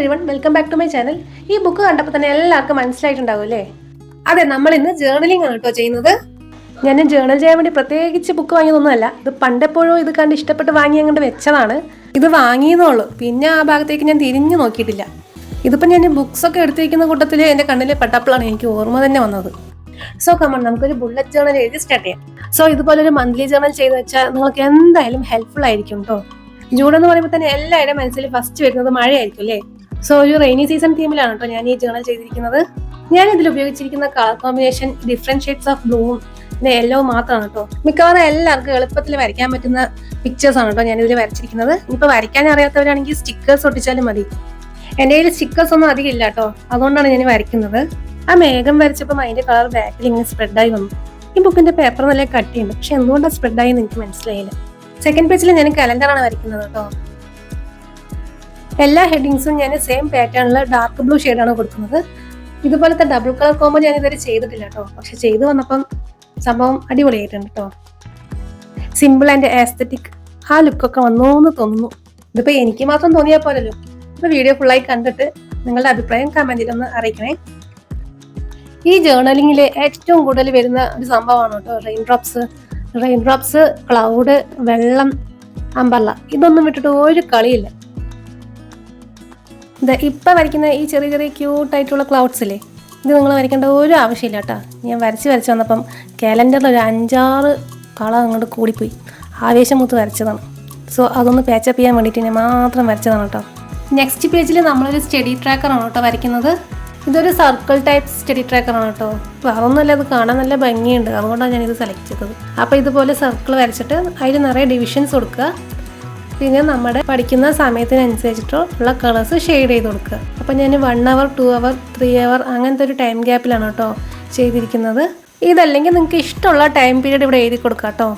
Everyone, welcome back to my channel. ഈ book കണ്ടപ്പോൾ തന്നെ എല്ലാവർക്കും മനസ്സിലായിട്ടുണ്ടാവും. അതെ, നമ്മൾ ഇന്ന് ജേർണലിംഗ് ആണ് കേട്ടോ ചെയ്യുന്നത്. ഞാൻ ജേർണൽ ചെയ്യാൻ വേണ്ടി പ്രത്യേകിച്ച് ബുക്ക് വാങ്ങിയതൊന്നുമല്ല. ഇത് പണ്ടെപ്പോഴും ഇത് കണ്ട് ഇഷ്ടപ്പെട്ട് വാങ്ങി അങ്ങോട്ട് വെച്ചതാണ്. ഇത് വാങ്ങിയതുള്ളൂ, പിന്നെ ആ ഭാഗത്തേക്ക് ഞാൻ തിരിഞ്ഞു നോക്കിയിട്ടില്ല. ഇതിപ്പോൾ ഞാൻ ബുക്സ് ഒക്കെ എടുത്തു വയ്ക്കുന്ന കൂട്ടത്തിൽ എൻ്റെ കണ്ണിൽ പെട്ടപ്പോഴാണ് എനിക്ക് ഓർമ്മ തന്നെ വന്നത്. സോ കമൺ, നമുക്കൊരു ബുള്ളറ്റ് ജേർണൽ എഴുതി സ്റ്റാർട്ട് ചെയ്യാം. സോ ഇതുപോലൊരു മന്ത്ലി ജേർണൽ ചെയ്ത് വെച്ചാൽ നിങ്ങൾക്ക് എന്തായാലും ഹെൽപ്ഫുൾ ആയിരിക്കും കേട്ടോ. ജൂൺ എന്ന് പറയുമ്പോൾ തന്നെ എല്ലാവരുടെ മനസ്സിൽ ഫസ്റ്റ് വരുന്നത് മഴയായിരിക്കും അല്ലേ. സോ ഒരു റെയിനി സീസൺ തീമിലാണ് കേട്ടോ ഞാൻ ഈ ജേർണൽ ചെയ്തിരിക്കുന്നത്. ഞാൻ ഇതിൽ ഉപയോഗിച്ചിരിക്കുന്ന colour combination different shades of ബ്ലൂവും പിന്നെ യെല്ലോ മാത്രമാണ് കേട്ടോ. മിക്കവാറും എല്ലാവർക്കും എളുപ്പത്തിൽ വരയ്ക്കാൻ പറ്റുന്ന പിക്ചേഴ്സ് ആണ് കേട്ടോ ഞാൻ ഇതിൽ വരച്ചിരിക്കുന്നത്. ഇപ്പൊ വരയ്ക്കാൻ അറിയാത്തവരാണെങ്കിൽ സ്റ്റിക്കേഴ്സ് ഒട്ടിച്ചാലും മതി. എൻ്റെ കയ്യിൽ സ്റ്റിക്കേഴ്സ് ഒന്നും അധികം ഇല്ല കേട്ടോ, അതുകൊണ്ടാണ് ഞാൻ വരയ്ക്കുന്നത്. ആ മേഘം വരച്ചപ്പോൾ അതിന്റെ കളർ ബാക്കിൽ ഇങ്ങനെ സ്പ്രെഡായി വന്നു. ഈ ബുക്കിന്റെ പേപ്പർ നല്ല കട്ടിയുണ്ട്, പക്ഷെ എന്തുകൊണ്ടാണ് സ്പ്രെഡായി എന്ന് എനിക്ക് മനസ്സിലായില്ല. സെക്കൻഡ് പേജിൽ ഞാൻ കലണ്ടറാണ് വരയ്ക്കുന്നത് കേട്ടോ. എല്ലാ ഹെഡിങ്സും ഞാൻ സെയിം പാറ്റേണിൽ ഡാർക്ക് ബ്ലൂ ഷെയ്ഡാണ് കൊടുക്കുന്നത്. ഇതുപോലത്തെ ഡബിൾ കളർ കോമ്പോ ഞാൻ ഇതുവരെ ചെയ്തിട്ടില്ല കേട്ടോ, പക്ഷെ ചെയ്തു വന്നപ്പം സംഭവം അടിപൊളിയായിട്ടുണ്ട് കേട്ടോ. സിമ്പിൾ ആൻഡ് ആസ്തറ്റിക് ആ ലുക്കൊക്കെ വന്നു എന്ന് തോന്നുന്നു. ഇതിപ്പോ എനിക്ക് മാത്രം തോന്നിയാൽ പോലല്ലോ. ഇപ്പൊ വീഡിയോ ഫുള്ളായി കണ്ടിട്ട് നിങ്ങളുടെ അഭിപ്രായം കമന്റിലൊന്ന് അറിയിക്കണേ. ഈ ജേർണലിങ്ങില് ഏറ്റവും കൂടുതൽ വരുന്ന ഒരു സംഭവമാണ് കേട്ടോ റെയിൻ ഡ്രോപ്സ്, ക്ലൗഡ്, വെള്ളം, അമ്പർല. ഇതൊന്നും വിട്ടിട്ട് ഒരു കളിയില്ല. ഇപ്പൊ വരയ്ക്കുന്ന ഈ ചെറിയ ചെറിയ ക്യൂട്ടായിട്ടുള്ള ക്ലൗഡ്സ് ഇല്ലേ, ഇത് നിങ്ങൾ വരയ്ക്കേണ്ട ഒരു ആവശ്യമില്ല കേട്ടോ. ഞാൻ വരച്ച് വന്നപ്പം കാലണ്ടറിൽ ഒരു 5-6 കളർ അങ്ങോട്ട് കൂടിപ്പോയി. ആവേശം മൂത്ത് വരച്ചതാണ്. സോ അതൊന്ന് പാച്ചപ്പ് ചെയ്യാൻ വേണ്ടിയിട്ട് ഞാൻ മാത്രം വരച്ചതാണ് കേട്ടോ. നെക്സ്റ്റ് പേജിൽ നമ്മളൊരു സ്റ്റഡി ട്രാക്കറാണ് കേട്ടോ വരയ്ക്കുന്നത്. ഇതൊരു സർക്കിൾ ടൈപ്പ് സ്റ്റഡി ട്രാക്കറാണ് കേട്ടോ. അതൊന്നുമല്ല, അത് കാണാൻ നല്ല ഭംഗിയുണ്ട്, അതുകൊണ്ടാണ് ഞാനിത് സെലക്ട് ചെയ്തത്. അപ്പോൾ ഇതുപോലെ സർക്കിൾ വരച്ചിട്ട് അതിൽ നിറയെ ഡിവിഷൻസ് കൊടുക്കുക. പിന്നെ നമ്മുടെ പഠിക്കുന്ന സമയത്തിനനുസരിച്ചിട്ടുള്ള കളേഴ്സ് ഷെയ്ഡ് ചെയ്ത് കൊടുക്കുക. അപ്പോൾ ഞാൻ 1 hour 2 hour 3 hour അങ്ങനത്തെ ഒരു ടൈം ഗ്യാപ്പിലാണ് കേട്ടോ ചെയ്തിരിക്കുന്നത്. ഇതല്ലെങ്കിൽ നിങ്ങൾക്ക് ഇഷ്ടമുള്ള ടൈം പീരീഡ് ഇവിടെ എഴുതി കൊടുക്കാം കേട്ടോ.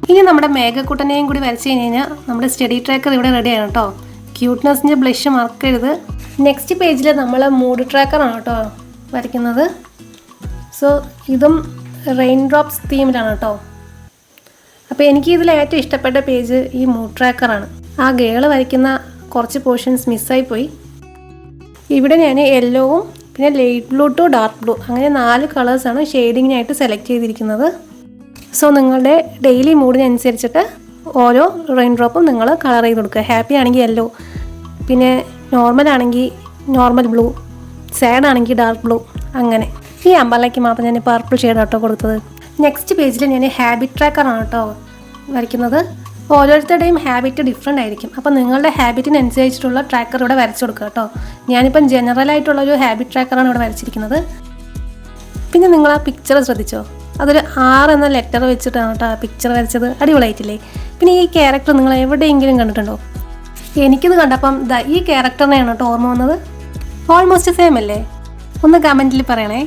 ഇനി നമ്മുടെ മേഘക്കൂട്ടനെയും കൂടി വരച്ചു കഴിഞ്ഞാൽ നമ്മുടെ സ്റ്റഡി ട്രാക്കർ ഇവിടെ റെഡിയാണ് കേട്ടോ. ക്യൂട്ട്നെസ്സിൻ്റെ ബ്ലഷ് മറക്കരുത്. നെക്സ്റ്റ് പേജിൽ നമ്മൾ മൂഡ് ട്രാക്കറാണ് കേട്ടോ വരയ്ക്കുന്നത്. സോ ഇതും റെയിൻ ഡ്രോപ്സ് തീമിലാണ് കേട്ടോ. അപ്പോൾ എനിക്ക് ഇതിൽ ഏറ്റവും ഇഷ്ടപ്പെട്ട പേജ് ഈ മൂഡ് ട്രാക്കറാണ്. ആ ഗേള് വരയ്ക്കുന്ന കുറച്ച് പോർഷൻസ് മിസ്സായിപ്പോയി. ഇവിടെ ഞാൻ യെല്ലോവും പിന്നെ light blue to dark blue അങ്ങനെ 4 കളേഴ്സാണ് ഷെയ്ഡിങ്ങിനായിട്ട് സെലക്ട് ചെയ്തിരിക്കുന്നത്. സോ നിങ്ങളുടെ ഡെയിലി മൂഡിനനുസരിച്ചിട്ട് ഓരോ റെയിൻ ഡ്രോപ്പും നിങ്ങൾ കളർ ചെയ്ത് കൊടുക്കുക. ഹാപ്പി ആണെങ്കിൽ യെല്ലോ, പിന്നെ നോർമൽ ആണെങ്കിൽ നോർമൽ ബ്ലൂ, സാഡ് ആണെങ്കിൽ ഡാർക്ക് ബ്ലൂ അങ്ങനെ. ഈ അമ്പലയ്ക്ക് മാത്രം ഞാൻ പർപ്പിൾ ഷെയ്ഡ് ആട്ടോ കൊടുത്തത്. നെക്സ്റ്റ് പേജിൽ ഞാൻ ഹാബിറ്റ് ട്രാക്കറാണ് കേട്ടോ വരയ്ക്കുന്നത്. ഓരോരുത്തരുടെയും ഹാബിറ്റ് ഡിഫറെൻ്റ് ആയിരിക്കും. അപ്പോൾ നിങ്ങളുടെ ഹാബിറ്റിനനുസരിച്ചിട്ടുള്ള ട്രാക്കർ ഇവിടെ വരച്ചു കൊടുക്കുക കേട്ടോ. ഞാനിപ്പം ജനറലായിട്ടുള്ളൊരു ഹാബിറ്റ് ട്രാക്കറാണ് ഇവിടെ വരച്ചിരിക്കുന്നത്. പിന്നെ നിങ്ങൾ ആ പിക്ചർ ശ്രദ്ധിച്ചോ, അതൊരു R എന്ന ലെറ്റർ വെച്ചിട്ടാണ് കേട്ടോ ആ പിക്ചർ വരച്ചത്. അടിപൊളിയായിട്ടില്ലേ? പിന്നെ ഈ ക്യാരക്ടർ നിങ്ങൾ എവിടെയെങ്കിലും കണ്ടിട്ടുണ്ടോ? എനിക്കിത് കണ്ടപ്പം ഈ ക്യാരക്ടറിനെയാണ് കേട്ടോ ഓർമ്മ വന്നത്. ഓൾമോസ്റ്റ് സെയിം അല്ലേ? ഒന്ന് കമൻറ്റിൽ പറയണേ.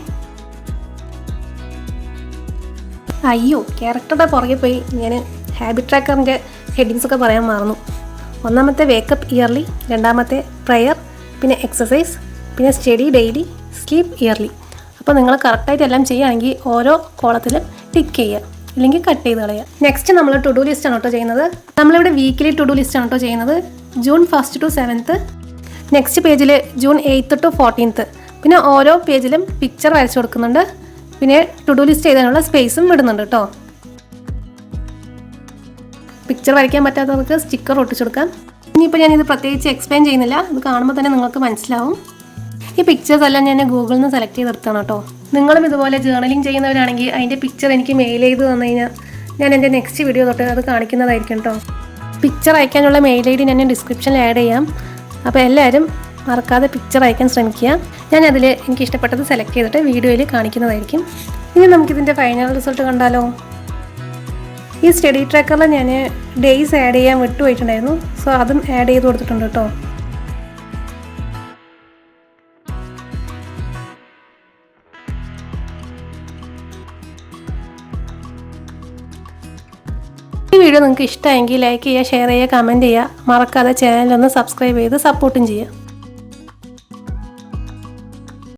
അയ്യോ, ക്യാരക്ടറുടെ പുറകെ പോയി ഞാൻ ഹാബിറ്റ് ട്രാക്കറിൻ്റെ ഹെഡിങ്സ് ഒക്കെ പറയാൻ മറന്നു. ഒന്നാമത്തെ വേക്കപ്പ് ഇയർലി, രണ്ടാമത്തെ പ്രയർ, പിന്നെ എക്സസൈസ്, പിന്നെ സ്റ്റഡി ഡെയിലി, സ്ലീപ്പ് ഇയർലി. അപ്പോൾ നിങ്ങൾ കറക്റ്റായിട്ട് എല്ലാം ചെയ്യുകയാണെങ്കിൽ ഓരോ കോളത്തിലും ടിക്ക് ചെയ്യുക, ഇല്ലെങ്കിൽ കട്ട് ചെയ്ത് കളയുക. നെക്സ്റ്റ് നമ്മൾ ടു ഡു ലിസ്റ്റ് ആണ് കേട്ടോ ചെയ്യുന്നത്. നമ്മളിവിടെ വീക്കിലി ടു ഡു ലിസ്റ്റ് ആണ് കേട്ടോ ചെയ്യുന്നത്. June 1st to 7th. Next പേജിൽ June 8th to 14th. പിന്നെ ഓരോ പേജിലും പിക്ചർ വരച്ചു കൊടുക്കുന്നുണ്ട്. പിന്നെ ടു ഡു ലിസ്റ്റ് ചെയ്താനുള്ള സ്പേസും വിടുന്നുണ്ട് കേട്ടോ. പിക്ചർ വരയ്ക്കാൻ പറ്റാത്തവർക്ക് സ്റ്റിക്കർ ഒട്ടിച്ചു കൊടുക്കാം. ഇനിയിപ്പോൾ ഞാനിത് പ്രത്യേകിച്ച് എക്സ്പ്ലെയിൻ ചെയ്യുന്നില്ല, ഇത് കാണുമ്പോൾ തന്നെ നിങ്ങൾക്ക് മനസ്സിലാവും. ഈ പിക്ചേഴ്സ് എല്ലാം ഞാൻ ഗൂഗിളിൽ നിന്ന് സെലക്ട് ചെയ്തെടുത്താണ് കേട്ടോ. നിങ്ങളും ഇതുപോലെ ജേർണലിംഗ് ചെയ്യുന്നവരാണെങ്കിൽ അതിൻ്റെ പിക്ചർ എനിക്ക് മെയിൽ ചെയ്ത് തന്നു കഴിഞ്ഞാൽ ഞാൻ എൻ്റെ നെക്സ്റ്റ് വീഡിയോ തൊട്ട് അത് കാണിക്കുന്നതായിരിക്കും കേട്ടോ. പിക്ചർ അയക്കാനുള്ള മെയിൽ ID ഞാൻ ഡിസ്ക്രിപ്ഷനിൽ ആഡ് ചെയ്യാം. അപ്പോൾ എല്ലാവരും മറക്കാതെ പിക്ചർ അയക്കാൻ ശ്രമിക്കുക. ഞാൻ അതിൽ എനിക്ക് ഇഷ്ടപ്പെട്ടത് സെലക്ട് ചെയ്തിട്ട് വീഡിയോയിൽ കാണിക്കുന്നതായിരിക്കും. ഇനി നമുക്കിതിൻ്റെ ഫൈനൽ റിസൾട്ട് കണ്ടാലോ. ഈ സ്റ്റഡി ട്രാക്കറിൽ ഞാൻ ഡേയ്സ് ആഡ് ചെയ്യാൻ വിട്ടുപോയിട്ടുണ്ടായിരുന്നു. സോ അതും ആഡ് ചെയ്ത് കൊടുത്തിട്ടുണ്ട് കേട്ടോ. ഈ വീഡിയോ നിങ്ങൾക്ക് ഇഷ്ടമെങ്കിൽ ലൈക്ക് ചെയ്യുക, ഷെയർ ചെയ്യുക, കമൻറ്റ് ചെയ്യുക. മറക്കാതെ ചാനലൊന്ന് സബ്സ്ക്രൈബ് ചെയ്ത് സപ്പോർട്ടും ചെയ്യുക.